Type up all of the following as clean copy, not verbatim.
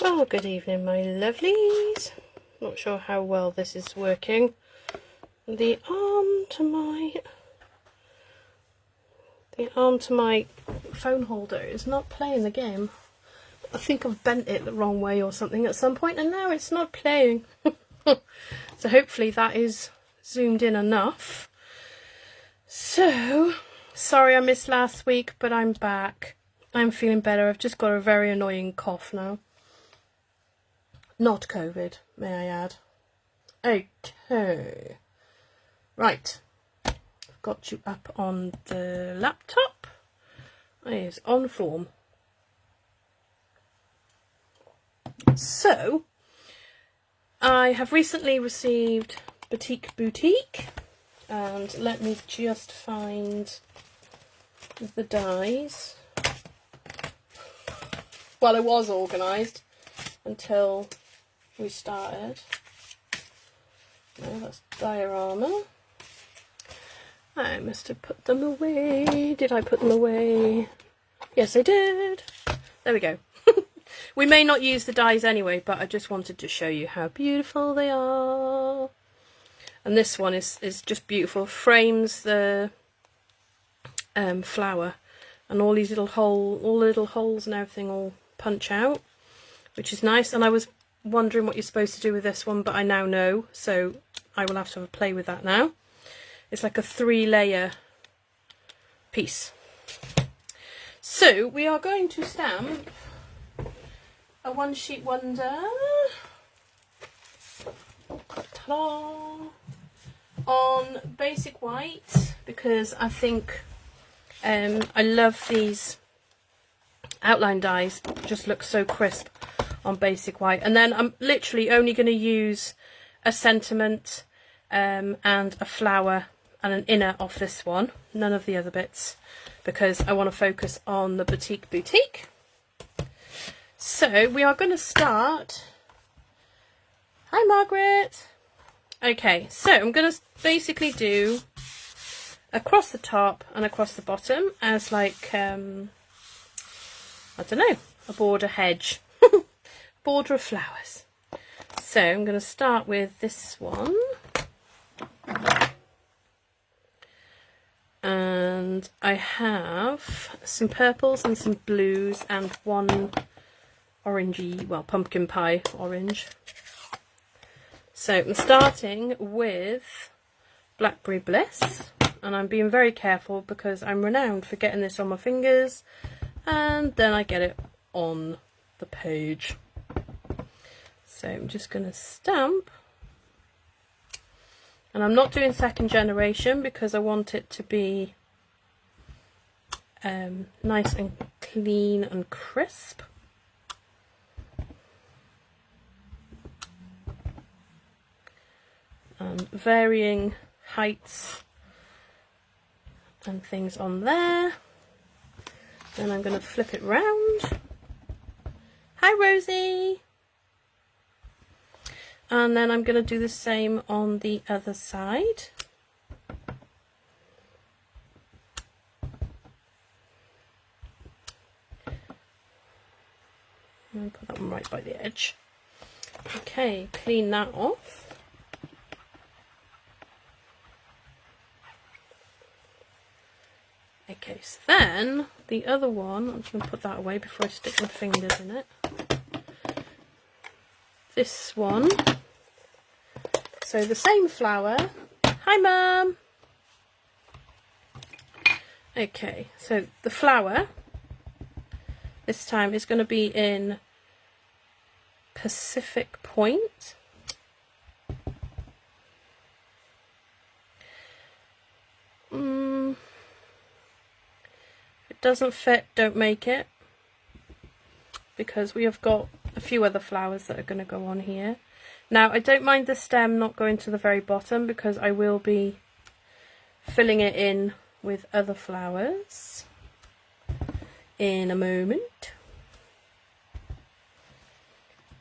Well, good evening, my lovelies. Not sure how well this is working. The arm to my phone holder is not playing the game. I think I've bent it the wrong way or something at some point, and now it's not playing. So hopefully that is zoomed in enough. So, sorry I missed last week, but I'm back. I'm feeling better. I've just got a very annoying cough now. Not COVID, may I add. Okay. Right. I've got you up on the laptop. It is on form. So, I have recently received Batik Boutique, and let me just find the dies. Well, it was organised until we started. No, that's diorama. I must have put them away. Did I put them away? Yes, I did. There we go. We may not use the dies anyway, but I just wanted to show you how beautiful they are. And this one is just beautiful. Frames the flower, and all these little holes and everything all punch out, which is nice. And I was wondering what you're supposed to do with this one, but I now know, so I will have to have a play with that now. It's like a 3-layer piece. So we are going to stamp a one sheet wonder. Ta-da! On basic white, because I think I love these outline dies. Just look so crisp on basic white. And then I'm literally only going to use a sentiment and a flower and an inner off this one, none of the other bits, because I want to focus on the Batik Boutique. So we are going to start. Hi Margaret. Okay, so I'm going to basically do across the top and across the bottom as like I don't know, a border hedge. Border of flowers. So I'm going to start with this one, and I have some purples and some blues and one orangey, well, pumpkin pie orange. So I'm starting with Blackberry Bliss, and I'm being very careful because I'm renowned for getting this on my fingers and then I get it on the page. So I'm just going to stamp, and I'm not doing second generation because I want it to be nice and clean and crisp. And varying heights and things on there. Then I'm going to flip it round. Hi Rosie! And then I'm going to do the same on the other side. And put that one right by the edge. Okay, clean that off. Okay, so then the other one, I'm just going to put that away before I stick my fingers in it. This one, so the same flower. Hi Mum! Okay, so the flower this time is going to be in Pacific Point. If it doesn't fit, don't make it, because we have got a few other flowers that are going to go on here. Now I don't mind the stem not going to the very bottom because I will be filling it in with other flowers in a moment.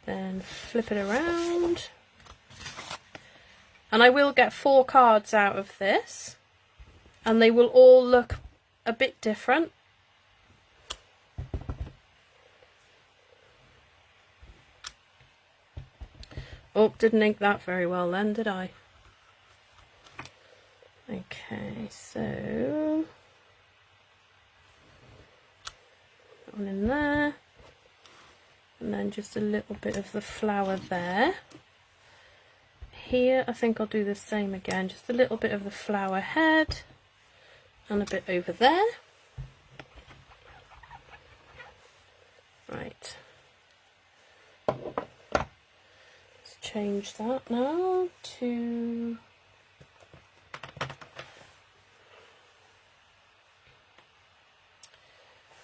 Then flip it around, and I will get 4 cards out of this, and they will all look a bit different. Oh, didn't ink that very well then, did I? Okay, so one in there, and then just a little bit of the flower there. Here I think I'll do the same again, just a little bit of the flower head and a bit over there. Right, let's change that now to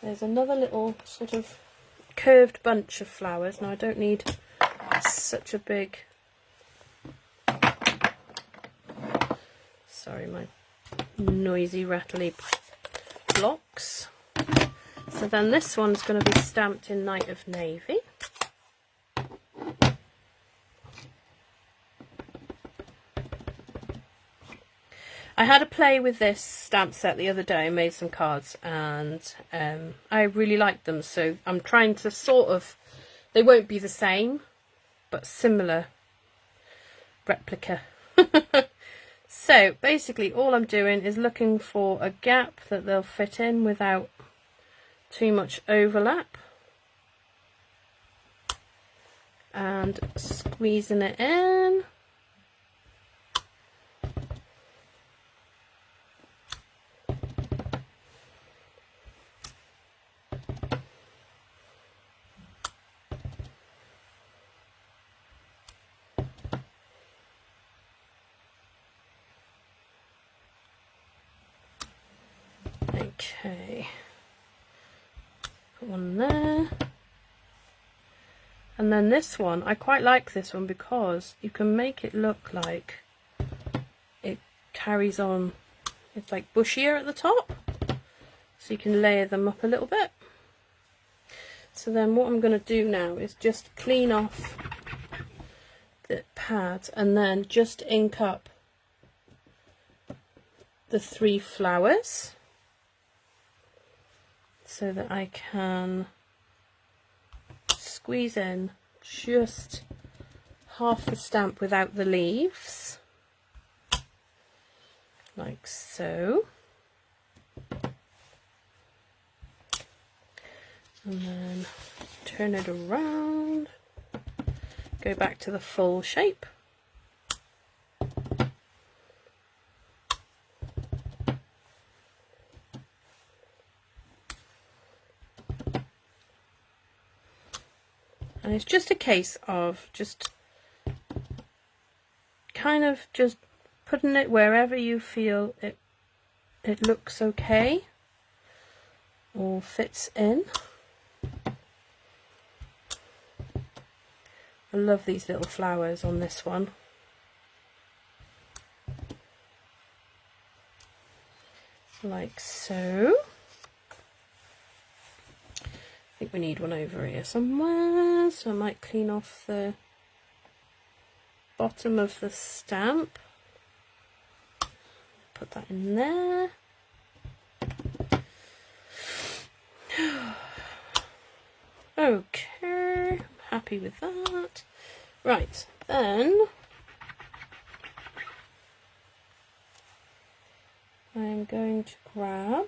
there's another little sort of curved bunch of flowers. Now I don't need such a big, sorry, my noisy rattly blocks. So then this one's going to be stamped in Night of Navy. I had a play with this stamp set the other day, made some cards, and I really liked them, so I'm trying to sort of, they won't be the same, but similar replica. So basically all I'm doing is looking for a gap that they'll fit in without too much overlap, and squeezing it in. Okay, put one there, and then this one, I quite like this one because you can make it look like it carries on, it's like bushier at the top, so you can layer them up a little bit. So then what I'm going to do now is just clean off the pad and then just ink up the 3 flowers, so that I can squeeze in just half the stamp without the leaves, like so. And then turn it around, go back to the full shape. And it's just a case of just kind of just putting it wherever you feel it looks okay or fits in. I love these little flowers on this one. Like so. I think we need one over here somewhere, so I might clean off the bottom of the stamp, put that in there. Okay, I'm happy with that. Right, then I'm going to grab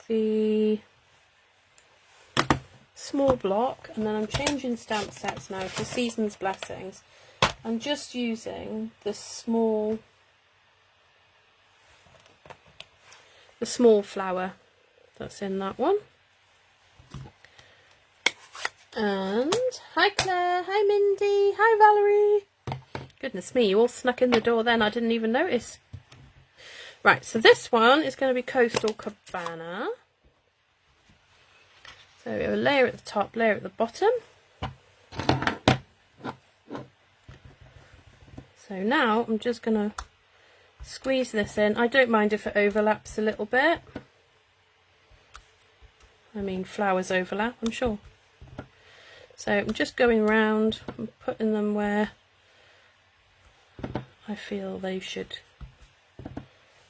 the small block, and then I'm changing stamp sets now to Season's Blessings. I'm just using the small flower that's in that one. And hi Claire, hi Mindy, hi Valerie. Goodness me, you all snuck in the door then, I didn't even notice. Right, so this one is going to be Coastal Cabana. So we have a layer at the top, layer at the bottom. So now I'm just going to squeeze this in. I don't mind if it overlaps a little bit. I mean, flowers overlap, I'm sure. So I'm just going around and putting them where I feel they should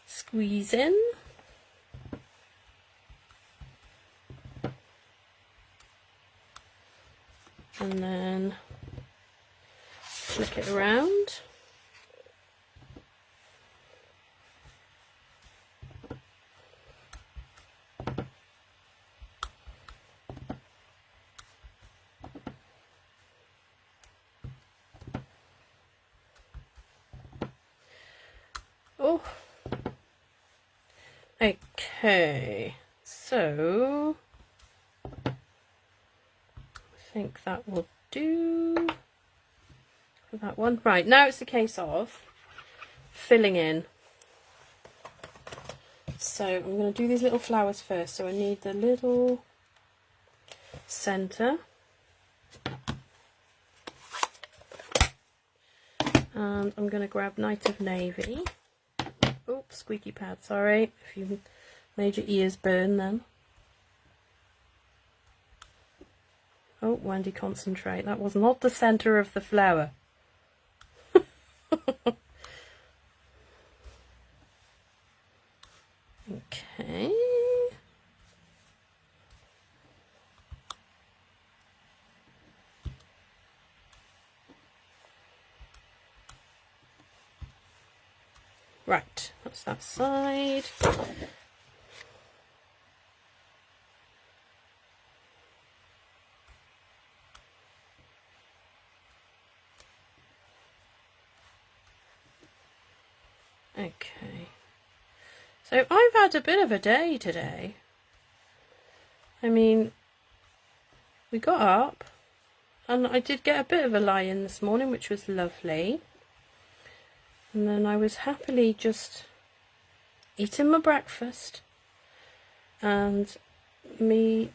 squeeze in. and then flick it around. Oh, okay, so I think that will do for that one. Right, now it's a case of filling in. So I'm going to do these little flowers first. So I need the little centre. And I'm going to grab Night of Navy. Oops, squeaky pad, sorry if you made your ears burn then. Oh, Wendy, concentrate. That was not the centre of the flower. Okay. Right, that's that side. Okay. So I've had a bit of a day today. I mean, we got up and I did get a bit of a lie in this morning, which was lovely. And then I was happily just eating my breakfast, and me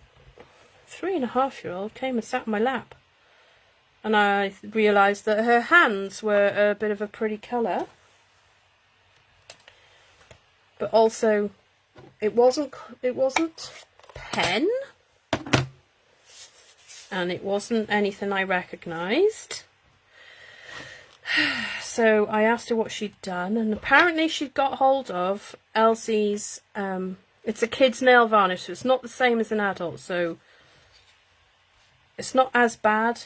3.5-year-old came and sat on my lap, and I realised that her hands were a bit of a pretty colour, but also it wasn't pen, and it wasn't anything I recognised. So I asked her what she'd done, and apparently she'd got hold of Elsie's, it's a kid's nail varnish, so it's not the same as an adult, so it's not as bad,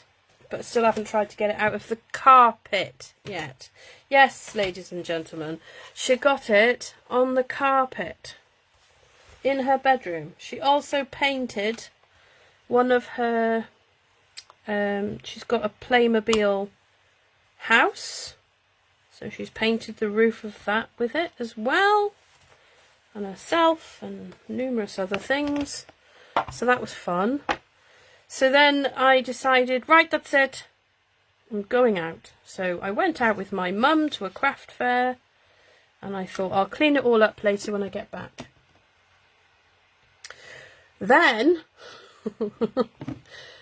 but I still haven't tried to get it out of the carpet yet. Yes, ladies and gentlemen, she got it on the carpet in her bedroom. She also painted one of her, she's got a Playmobil house, so she's painted the roof of that with it as well, and herself and numerous other things, so that was fun. So then I decided, right, that's it, I'm going out. So I went out with my mum to a craft fair, and I thought I'll clean it all up later when I get back. Then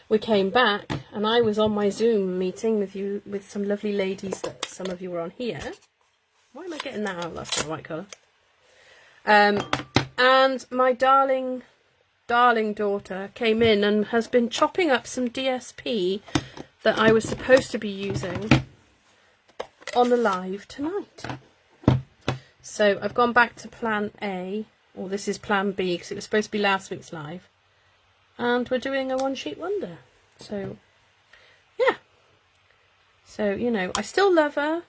we came back, and I was on my Zoom meeting with some lovely ladies that some of you were on here. Why am I getting that out? That's not the right colour. And my darling daughter came in and has been chopping up some DSP that I was supposed to be using on the live tonight. So I've gone back to plan A, or this is plan B, because it was supposed to be last week's live. And we're doing a one sheet wonder. So, yeah. So, you know, I still love her.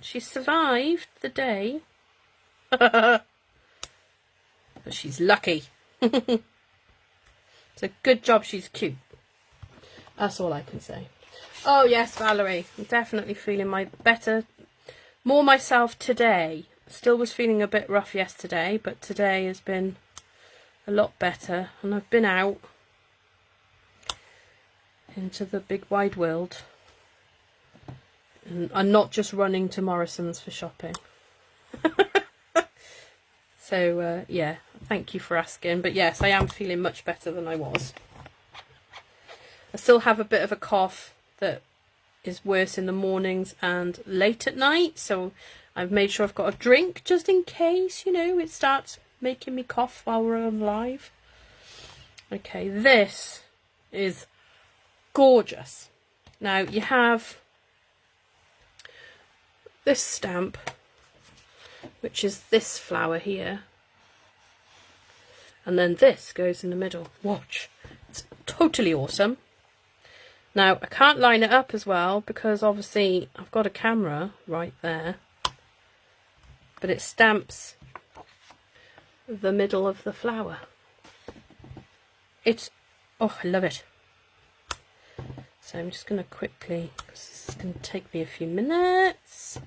She survived the day. But she's lucky. It's a good job she's cute. That's all I can say. Oh, yes, Valerie. I'm definitely feeling more myself today. Still was feeling a bit rough yesterday, but today has been a lot better. And I've been out into the big wide world, and I'm not just running to Morrison's for shopping. So yeah, thank you for asking, but yes, I am feeling much better than I was. I still have a bit of a cough that is worse in the mornings and late at night, so I've made sure I've got a drink just in case, you know, it starts making me cough while we're on live. Okay, this is gorgeous. Now you have this stamp, which is this flower here, and then this goes in the middle. Watch, it's totally awesome. Now, I can't line it up as well because obviously I've got a camera right there, but it stamps the middle of the flower. It's, oh, I love it. So I'm just going to quickly, because this is going to take me a few minutes.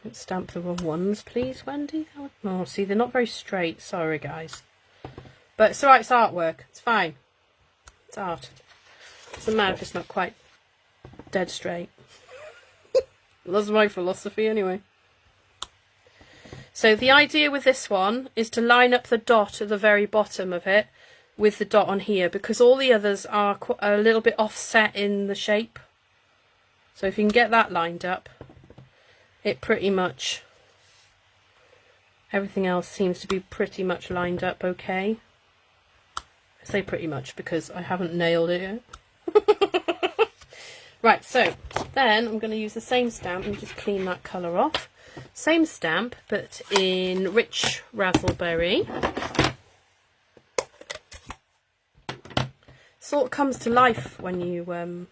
Don't stamp the wrong ones, please, Wendy. Oh, see, they're not very straight. Sorry, guys. But it's alright, it's artwork. It's fine. It's art. Doesn't matter if it's not quite dead straight. That's my philosophy, anyway. So the idea with this one is to line up the dot at the very bottom of it with the dot on here, because all the others are a little bit offset in the shape. So if you can get that lined up, it pretty much, everything else seems to be pretty much lined up okay. I say pretty much because I haven't nailed it yet. Right, so then I'm going to use the same stamp and just clean that colour off. Same stamp, but in rich raspberry. Sort of comes to life when you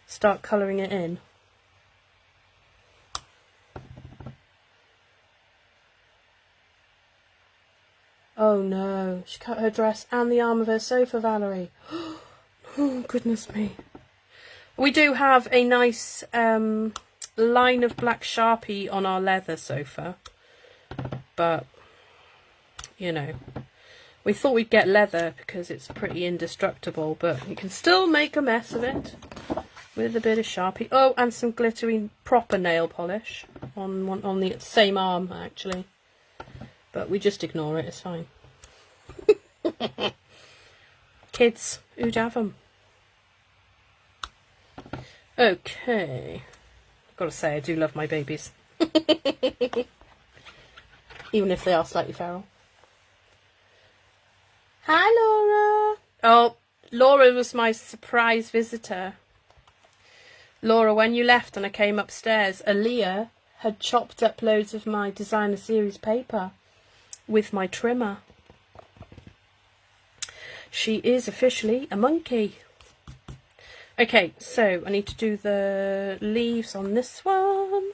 start colouring it in. Oh no, she cut her dress and the arm of her sofa, Valerie. Oh, goodness me. We do have a nice line of black Sharpie on our leather sofa, but, you know, we thought we'd get leather because it's pretty indestructible, but you can still make a mess of it with a bit of Sharpie. Oh, and some glittery proper nail polish on the same arm, actually. But we just ignore it, it's fine. Kids, who'd have them? Okay. I've got to say, I do love my babies. Even if they are slightly feral. Hi, Laura. Oh, Laura was my surprise visitor. Laura, when you left and I came upstairs, Aaliyah had chopped up loads of my designer series paper with my trimmer. She is officially a monkey. Okay, so I need to do the leaves on this one.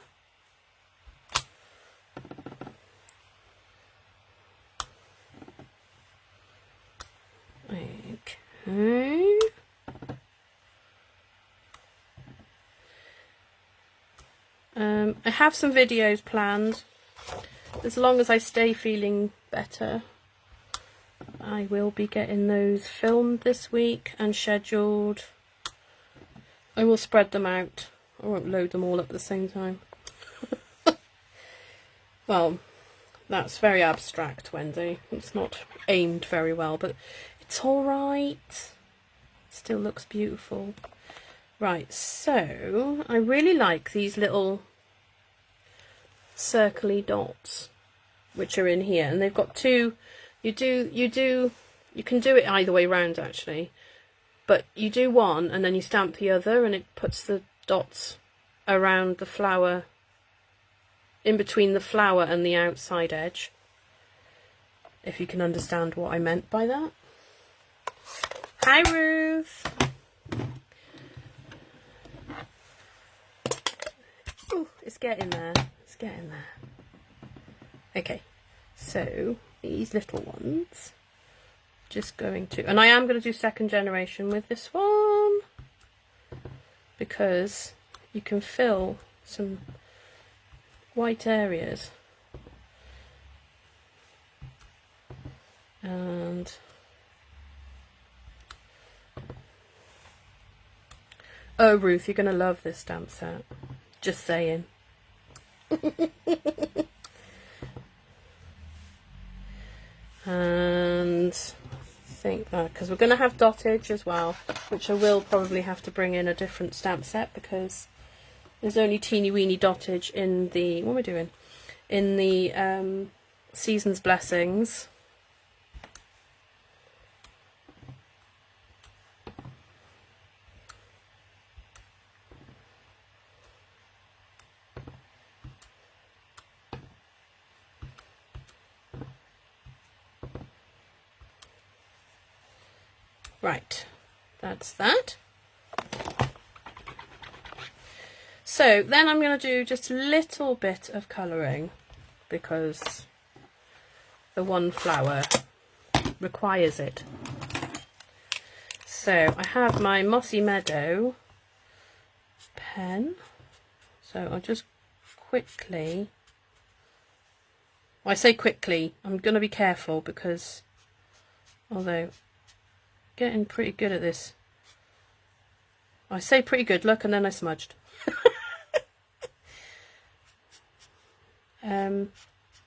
Okay. I have some videos planned. As long as I stay feeling better, I will be getting those filmed this week and scheduled. I will spread them out. I won't load them all up at the same time. Well, that's very abstract, Wendy. It's not aimed very well, but it's alright. Still looks beautiful. Right, so I really like these little circly dots which are in here, and they've got two. You can do it either way round actually, but you do one and then you stamp the other, and it puts the dots around the flower, in between the flower and the outside edge, if you can understand what I meant by that. Hi, Ruth. Ooh, it's getting there. It's getting there. Okay, so these little ones, just going to, and I am going to do second generation with this one because you can fill some white areas. And oh, Ruth, you're going to love this stamp set. Just saying. And I think that, because we're going to have dottage as well, which I will probably have to bring in a different stamp set because there's only teeny weeny dottage in the, what am I doing? In the Season's Blessings. Right, That's that. So then I'm going to do just a little bit of colouring because the one flower requires it. So I have my Mossy Meadow pen, so I'll just quickly, well, I say quickly, I'm going to be careful because although getting pretty good at this, I say pretty good, look, and then I smudged.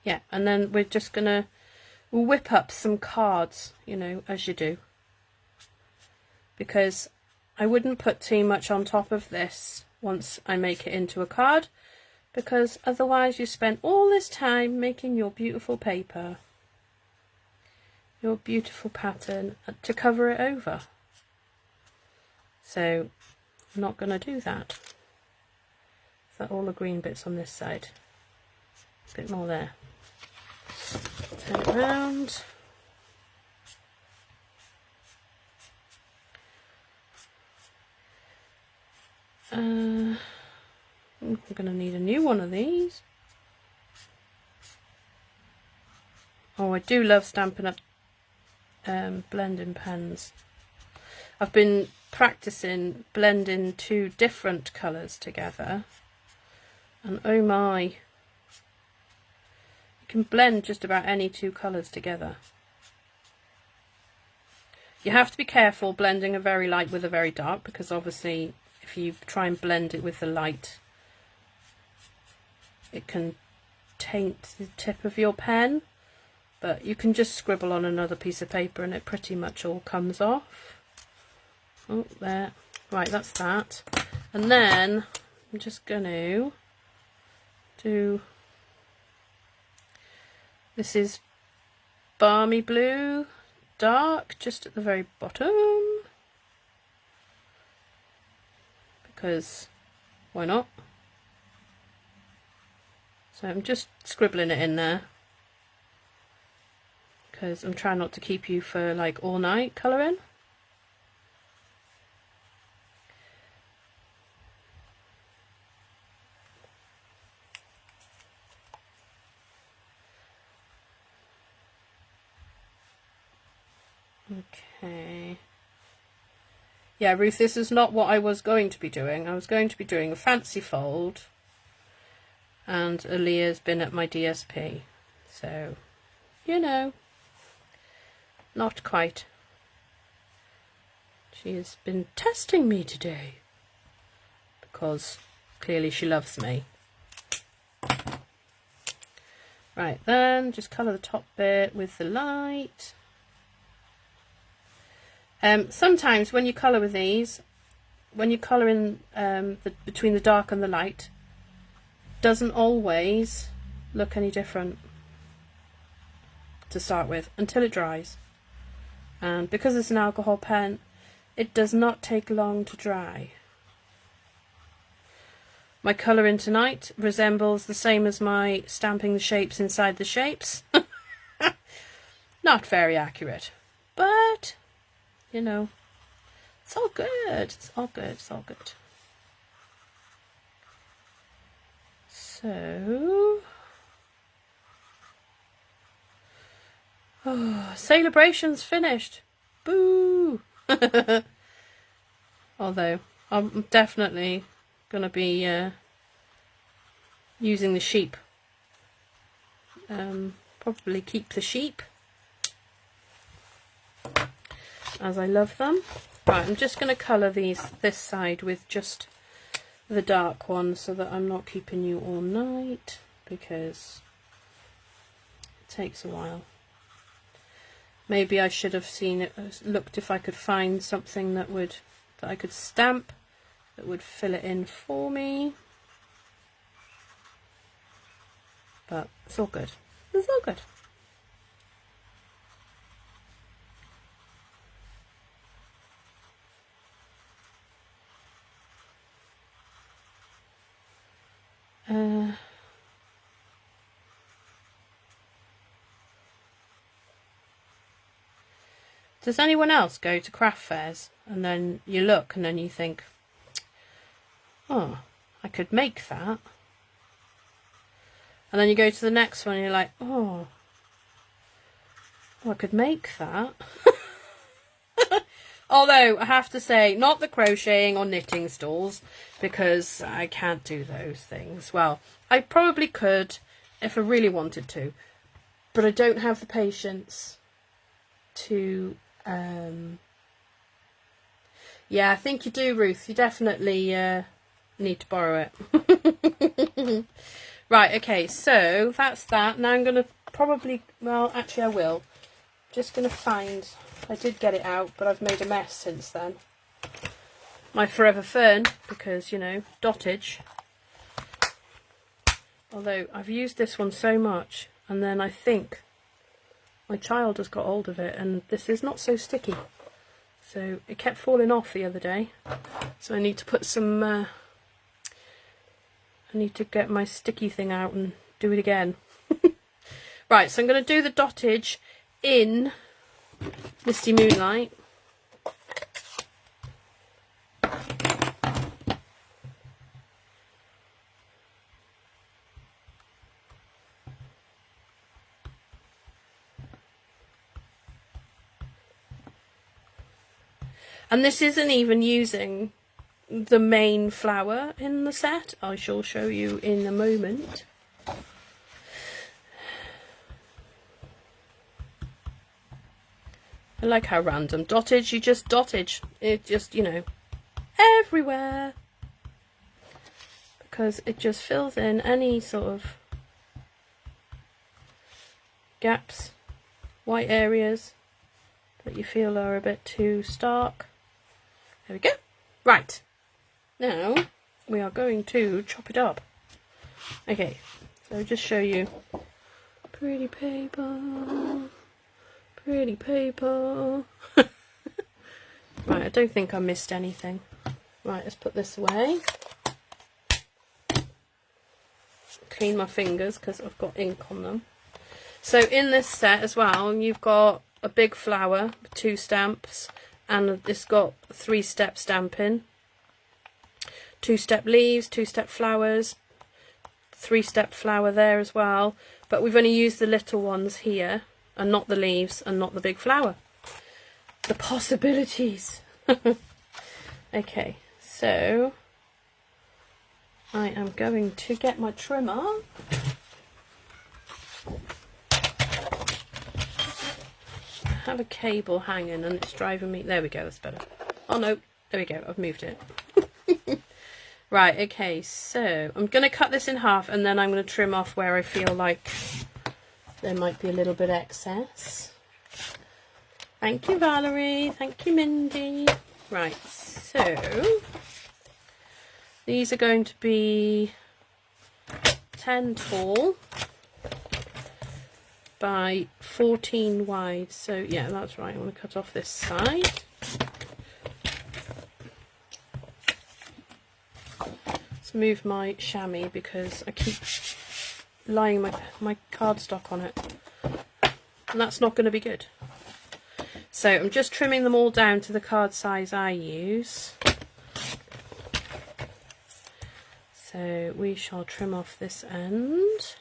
Yeah, and then we're just going to whip up some cards, you know, as you do. Because I wouldn't put too much on top of this once I make it into a card, because otherwise you spend all this time making your beautiful paper, your beautiful pattern, to cover it over. So I'm not going to do that. Is that all the green bits on this side? A bit more there. Turn it around. I'm going to need a new one of these. Oh, I do love Stampin' Up! Blending pens. I've been practicing blending two different colours together, and oh my, you can blend just about any two colours together. You have to be careful blending a very light with a very dark, because obviously if you try and blend it with the light, it can taint the tip of your pen, but you can just scribble on another piece of paper and it pretty much all comes off. Oh, there. Right, that's that. And then I'm just going to do, this is Balmy Blue Dark, just at the very bottom, because why not? So I'm just scribbling it in there because I'm trying not to keep you for like all night colouring. Okay. Yeah, Ruth, this is not what I was going to be doing. I was going to be doing a fancy fold, and Aaliyah's been at my DSP, so, you know, not quite. She has been testing me today, because clearly she loves me. Right, then just colour the top bit with the light. Sometimes when you colour with these, when you colour in between the dark and the light, doesn't always look any different to start with until it dries. And because it's an alcohol pen, it does not take long to dry. My colouring tonight resembles the same as my stamping the shapes inside the shapes. Not very accurate, but you know, it's all good. It's all good. It's all good. So, oh, celebration's finished. Boo! Although I'm definitely gonna be using the sheep. Probably keep the sheep, as I love them. Right, I'm just going to colour this side with just the dark one so that I'm not keeping you all night, because it takes a while. Maybe I should have seen it, looked if I could find something that I could stamp that would fill it in for me. But it's all good. It's all good. Does anyone else go to craft fairs? and then you look and then you think, oh, I could make that. And then you go to the next one and you're like, oh, I could make that. Although, I have to say, not the crocheting or knitting stools, because I can't do those things. Well, I probably could if I really wanted to, but I don't have the patience to... Yeah, I think you do, Ruth. You definitely need to borrow it. Right, okay, so that's that. Now I'm going to probably... Well, actually I will. Just going to find... I did get it out, but I've made a mess since then. My Forever Fern, because, you know, dotage. Although, I've used this one so much, and then I think my child has got hold of it, and this is not so sticky. So, it kept falling off the other day. So I need to put some... I need to get my sticky thing out and do it again. Right, so I'm going to do the dotage in Misty Moonlight. And this isn't even using the main flower in the set. I shall show you in a moment. I like how random. Dotage, you just dotage. It just, you know, everywhere. Because it just fills in any sort of gaps, white areas that you feel are a bit too stark. There we go. Right. Now, we are going to chop it up. Okay, so just show you. Pretty paper. Pretty paper. Right, I don't think I missed anything. Right, let's put this away. Clean my fingers because I've got ink on them. So in this set as well, you've got a big flower with 2 stamps, and it's got 3-step stamping. 2-step leaves, 2-step flowers, 3-step flower there as well. But we've only used the little ones here, and not the leaves, and not the big flower. The possibilities. Okay, so I am going to get my trimmer. I have a cable hanging and it's driving me... There we go, that's better. Oh no, there we go, I've moved it. Right, okay, so I'm going to cut this in half and then I'm going to trim off where I feel like there might be a little bit excess. Thank you, Valerie. Thank you, Mindy. Right, so these are going to be 10 tall by 14 wide. So yeah, that's right. I want to cut off this side. Let's move my chamois because I keep lying my cardstock on it, and that's not going to be good. So I'm just trimming them all down to the card size I use. So we shall trim off this end.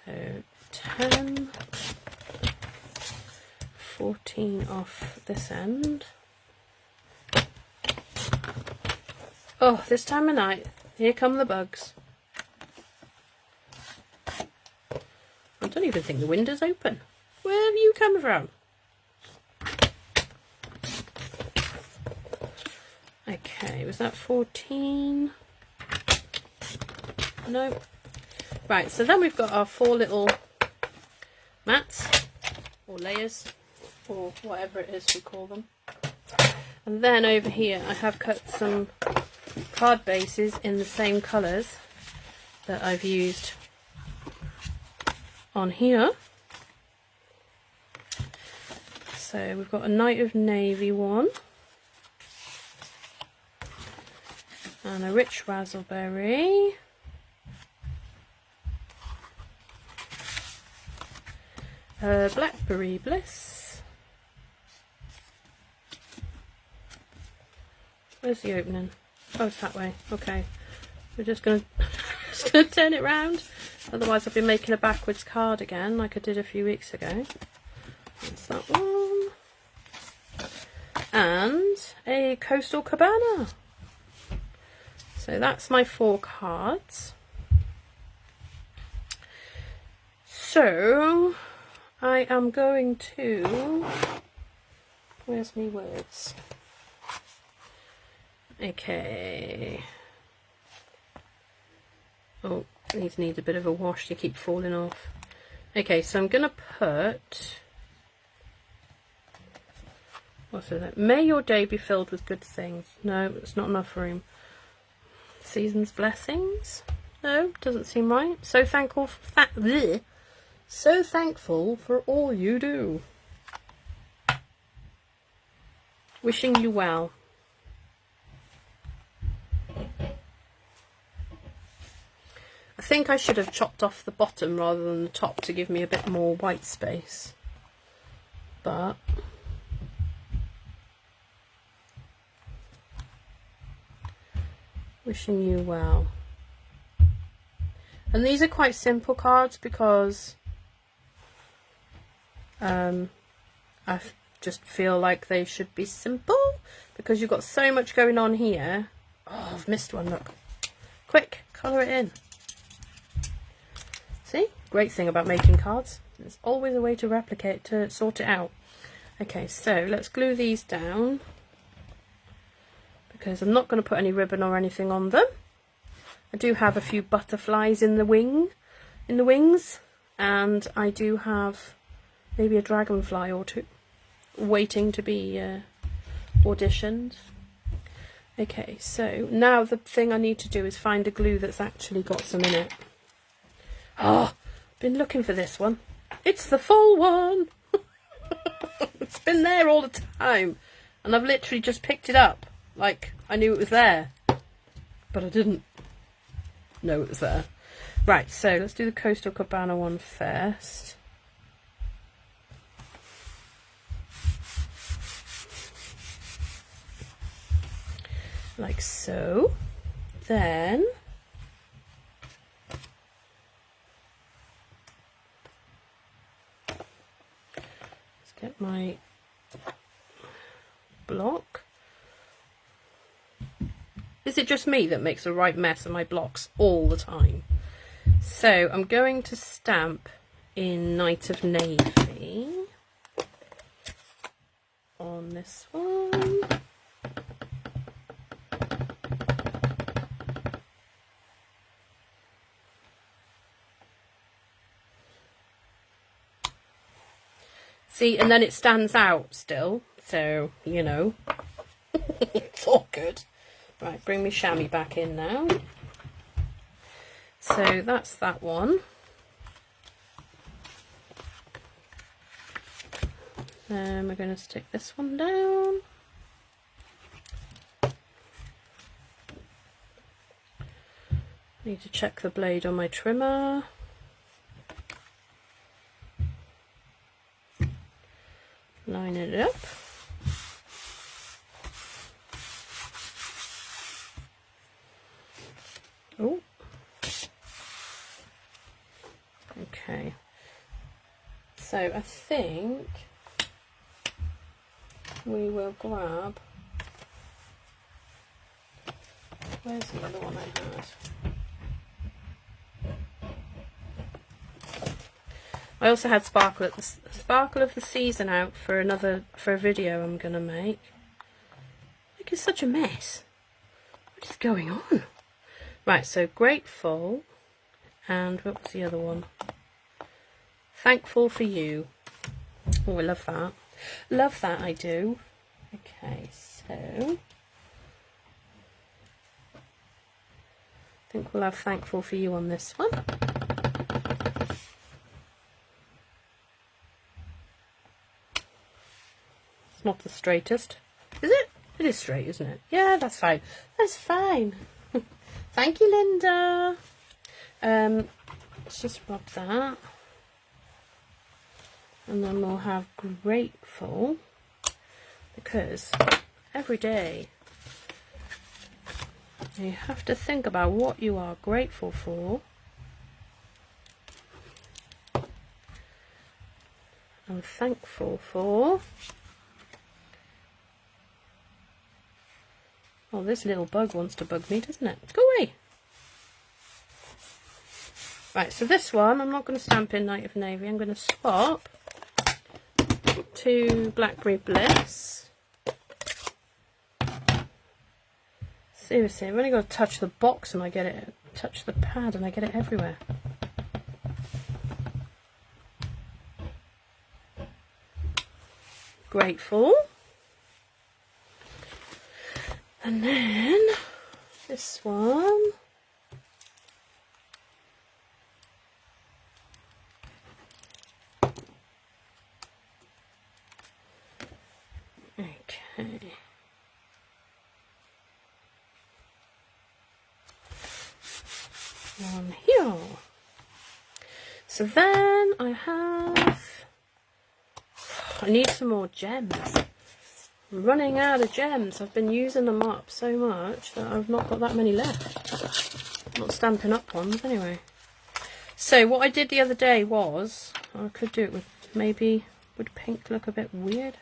So 10, 14 off this end. Oh, this time of night, here come the bugs. I don't even think the window's open. Where have you come from? Okay, was that 14? No. Right, so then we've got our 4 little mats, or layers, or whatever it is we call them. And then over here I have cut some card bases in the same colours that I've used on here. So we've got a Night of Navy one, and a Rich Razzleberry, Blackberry Bliss. Where's the opening? Oh, it's that way. Okay. We're just gonna turn it round. Otherwise I'll be making a backwards card again like I did a few weeks ago. That's that one. And a Coastal Cabana. So that's my 4 cards. So I am going to, where's my words? Okay. Oh, these need a bit of a wash, they keep falling off. Okay, so I'm going to put, what's that? May your day be filled with good things. No, it's not enough room. Season's blessings. No, doesn't seem right. So thankful for so thankful for all you do. Wishing you well. I think I should have chopped off the bottom rather than the top to give me a bit more white space. But wishing you well. And these are quite simple cards because I just feel like they should be simple because you've got so much going on here. Oh, I've missed one, look. Quick, colour it in. See? Great thing about making cards. There's always a way to replicate, to sort it out. Okay, so let's glue these down because I'm not going to put any ribbon or anything on them. I do have a few butterflies in the wings, and I do have maybe a dragonfly or two waiting to be auditioned. Okay, so now the thing I need to do is find a glue that's actually got some in it. Oh, I've been looking for this one. It's the full one. It's been there all the time, and I've literally just picked it up like I knew it was there, but I didn't know it was there. Right, so let's do the Coastal Cabana one first. Like so. Then let's get my block. Is it just me that makes a right mess of my blocks all the time? So I'm going to stamp in Night of Navy on this one. See, and then it stands out still, so, you know, it's all good. Right, bring my chamois back in now. So that's that one. Then we're going to stick this one down. Need to check the blade on my trimmer. Line it up. Oh. Okay. So I think we will grab, where's the other one I had? I also had Sparkle of the Season out for a video I'm gonna make. Like, it's such a mess. What is going on? Right, so Grateful, and what was the other one? Thankful for You. Oh, I love that. Love that, I do. Okay, so I think we'll have Thankful for You on this one. It's not the straightest. Is it? It is straight, isn't it? Yeah, that's fine. That's fine. Thank you, Linda. Let's just rub that. And then we'll have grateful, because every day you have to think about what you are grateful for and thankful for. Oh, this little bug wants to bug me, doesn't it? Go away! Right, so this one, I'm not going to stamp in Night of Navy. I'm going to swap to Blackberry Bliss. Seriously, I've only got to touch the box and I get it, touch the pad and I get it everywhere. Grateful. And then this one. Okay. One here. So then I need some more gems. I'm running out of gems. I've been using them up so much that I've not got that many left. I'm not stamping up ones anyway. So what I did the other day was, I could do it with, maybe, would pink look a bit weird?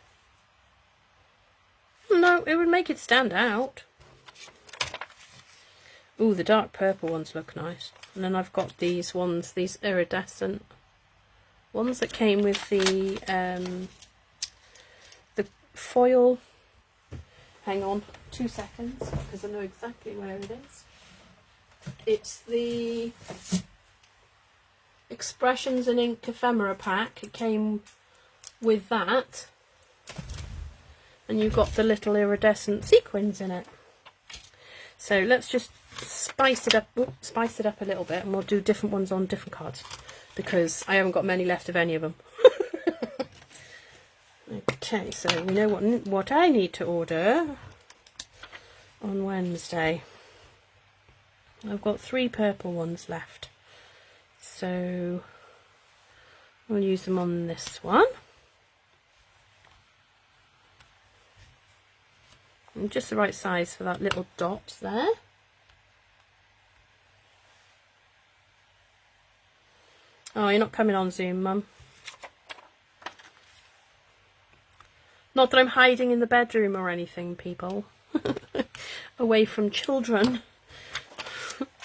No, it would make it stand out. Ooh, the dark purple ones look nice. And then I've got these ones, these iridescent ones that came with the foil. Hang on 2 seconds, because I know exactly where it is. It's the Expressions and Ink Ephemera pack. It came with that. And you've got the little iridescent sequins in it. So let's just spice it up a little bit, and we'll do different ones on different cards, because I haven't got many left of any of them. Okay, so we know what I need to order on Wednesday. I've got 3 purple ones left, so we'll use them on this one. And just the right size for that little dot there. Oh, you're not coming on Zoom, Mum. Not that I'm hiding in the bedroom or anything, people. Away from children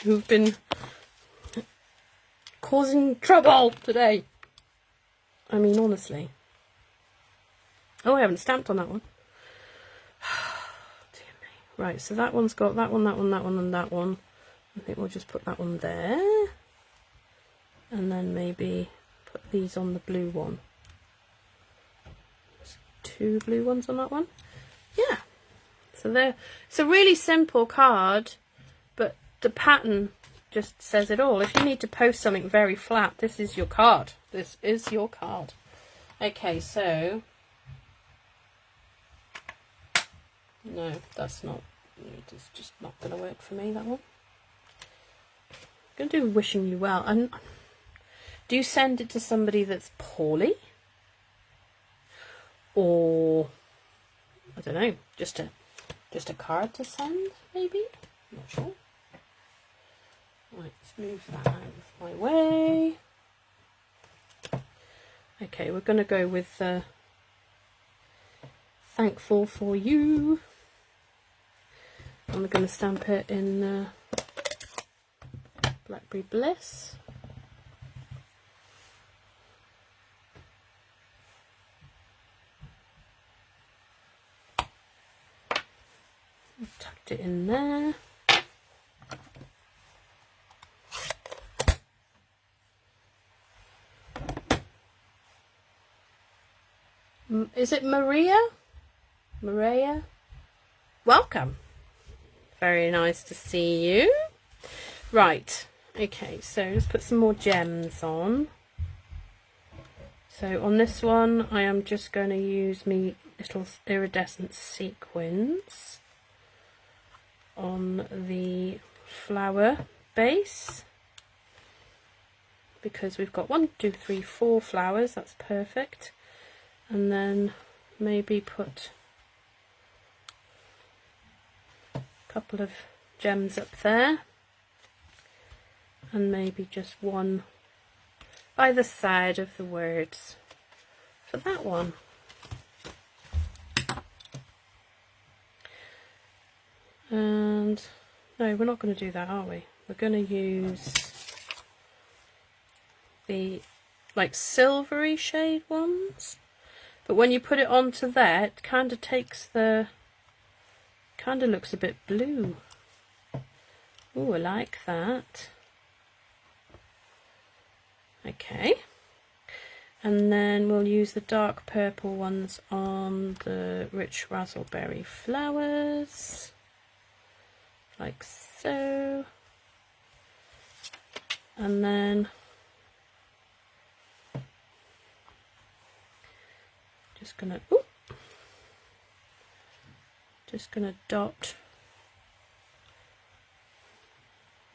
who've been causing trouble today. I mean, honestly. Oh, I haven't stamped on that one. Dear me. Right, so that one's got that one, that one, that one, and that one. I think we'll just put that one there. And then maybe put these on the blue one. 2 blue ones on that one. Yeah. So there. It's a really simple card, but the pattern just says it all. If you need to post something very flat, this is your card. This is your card. Okay, so no, that's not. It's just not going to work for me. That one. I'm going to do wishing you well. And do you send it to somebody that's poorly? Or I don't know, just a card to send, maybe? I'm not sure. Right, let's move that out of my way. Okay, we're going to go with Thankful for You. And we're going to stamp it in Blackberry Bliss. Tucked it in there. Is it Maria? Maria? Welcome. Very nice to see you. Right. Okay, so let's put some more gems on. So on this one, I am just going to use me little iridescent sequins on the flower base. because we've got 1, 2, 3, 4 flowers. That's perfect. And then maybe put a couple of gems up there, and maybe just one by the side of the words for that one. And no, we're not going to do that, are we? We're going to use the like silvery shade ones, but when you put it onto there, it kind of takes the, kind of looks a bit blue. Oh, I like that. Okay, and then we'll use the dark purple ones on the rich raspberry flowers, like so. And then just gonna dot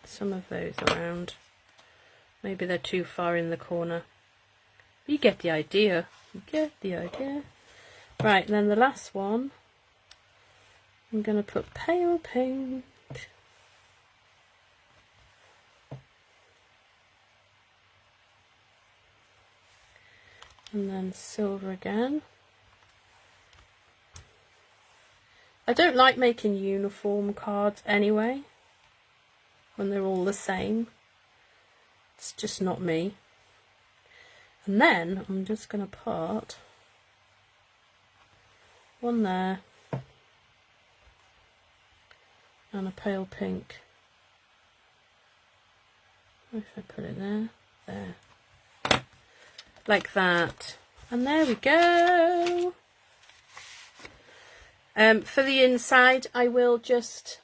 some of those around. Maybe they're too far in the corner. You get the idea. You get the idea. Right, and then the last one, I'm going to put pale pink. And then silver again. I don't like making uniform cards anyway, when they're all the same. It's just not me. And then I'm just going to put one there and a pale pink. Where should I put it there? There. Like that. And there we go. For the inside, I will just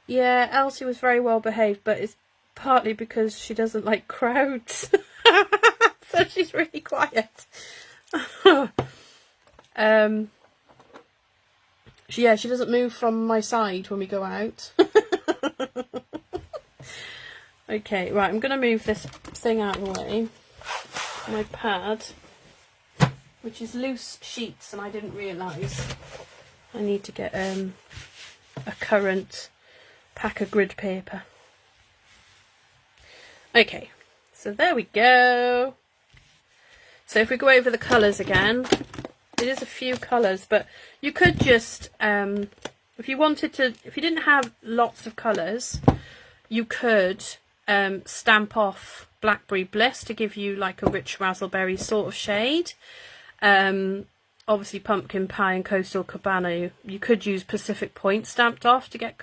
yeah, Elsie was very well behaved, but it's partly because she doesn't like crowds. So she's really quiet. She doesn't move from my side when we go out. Okay, right, I'm going to move this thing out of the way. My pad, which is loose sheets, and I didn't realise I need to get a current pack of grid paper. Okay, so there we go. So if we go over the colours again, it is a few colours, but you could just, if you wanted to, if you didn't have lots of colours, you could stamp off Blackberry Bliss to give you like a rich raspberry sort of shade. Obviously Pumpkin Pie and Coastal Cabana, you could use Pacific Point stamped off to get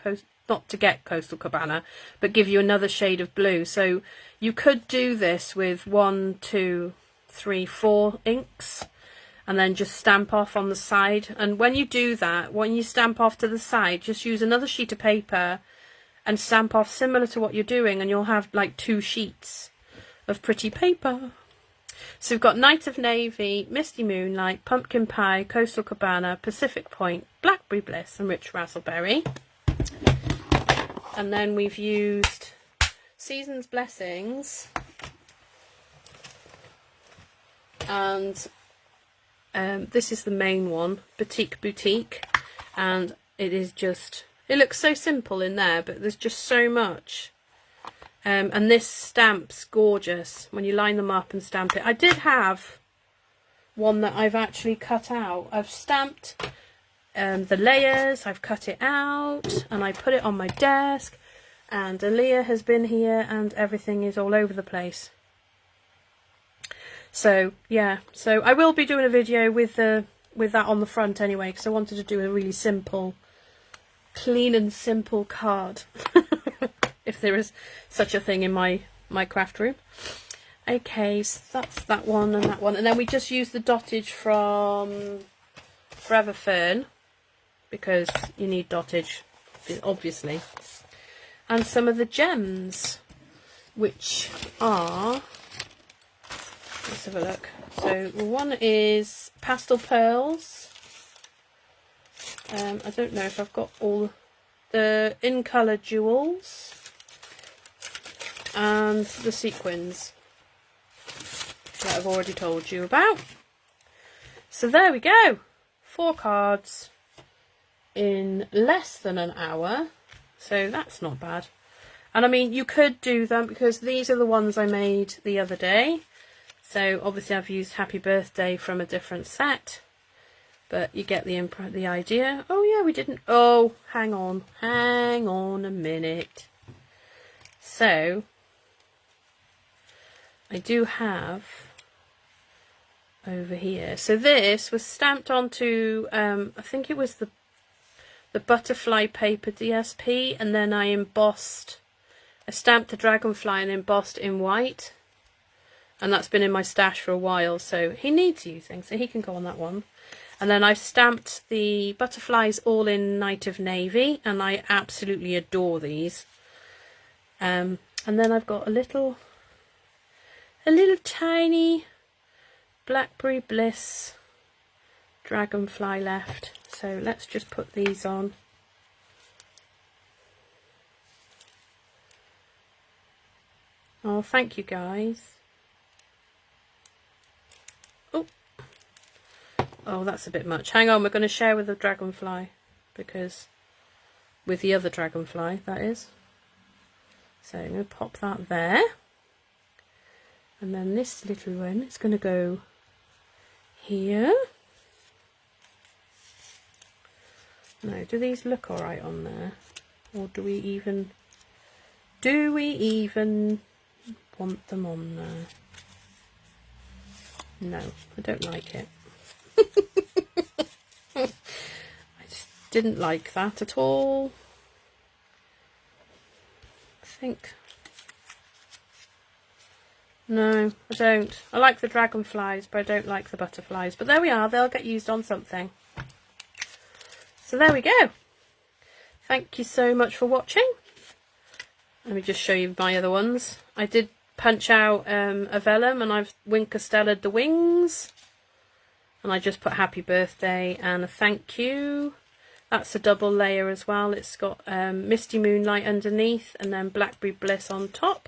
not to get Coastal Cabana, but give you another shade of blue. So you could do this with 1, 2, 3, 4 inks, and then just stamp off on the side. And when you do that, when you stamp off to the side, just use another sheet of paper and stamp off similar to what you're doing, and you'll have like 2 sheets of pretty paper. So we've got Night of Navy, Misty Moonlight, Pumpkin Pie, Coastal Cabana, Pacific Point, Blackberry Bliss and Rich Raspberry. And then we've used Season's Blessings and this is the main one, Batik Boutique, and it is just, it looks so simple in there, but there's just so much. And this stamp's gorgeous when you line them up and stamp it. I did have one that I've actually cut out. I've stamped the layers, I've cut it out, and I put it on my desk, and Aaliyah has been here and everything is all over the place. So yeah, so I will be doing a video with that on the front anyway, because I wanted to do a really simple, clean and simple card. If there is such a thing in my craft room. Okay, so that's that one and that one, and then we just use the dottage from Forever Fern, because you need dottage obviously, and some of the gems, which are, let's have a look. So one is Pastel Pearls, I don't know if I've got all the in colour jewels and the sequins that I've already told you about. So there we go, 4 cards in less than an hour, so that's not bad. And I mean, you could do them because these are the ones I made the other day, so obviously I've used Happy Birthday from a different set, but you get the idea. Oh yeah, we didn't, oh hang on a minute. So I do have over here, so this was stamped onto I think it was the butterfly paper DSP, and then I stamped the dragonfly and embossed in white, and that's been in my stash for a while, so he needs using, so he can go on that one. And then I've stamped the butterflies all in Night of Navy, and I absolutely adore these. And then I've got a little tiny Blackberry Bliss dragonfly left, so let's just put these on. Oh, thank you guys. Oh, that's a bit much. Hang on, we're going to share with the dragonfly, because with the other dragonfly, that is. So I'm going to pop that there, and then this little one is going to go here. Now, do these look alright on there? Or do we even want them on there? No, I don't like it. I just didn't like that at all. I think. No, I don't. I like the dragonflies, but I don't like the butterflies. But there we are, they'll get used on something. So there we go. Thank you so much for watching. Let me just show you my other ones. I did punch out a vellum, and I've Wincastellaed the wings. And I just put Happy Birthday and a thank you. That's a double layer as well. It's got Misty Moonlight underneath and then Blackberry Bliss on top.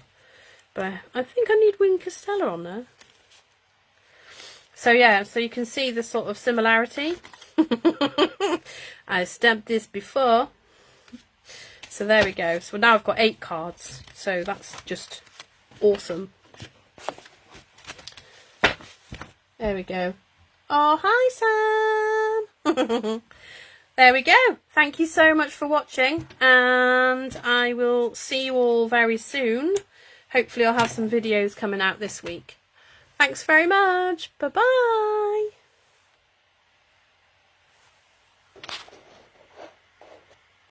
But I think I need Wincastella on there. So yeah, so you can see the sort of similarity. I stamped this before. So there we go. So now I've got 8 cards. So that's just awesome. There we go. Oh, hi Sam! There we go. Thank you so much for watching, and I will see you all very soon. Hopefully I'll have some videos coming out this week. Thanks very much. Bye-bye.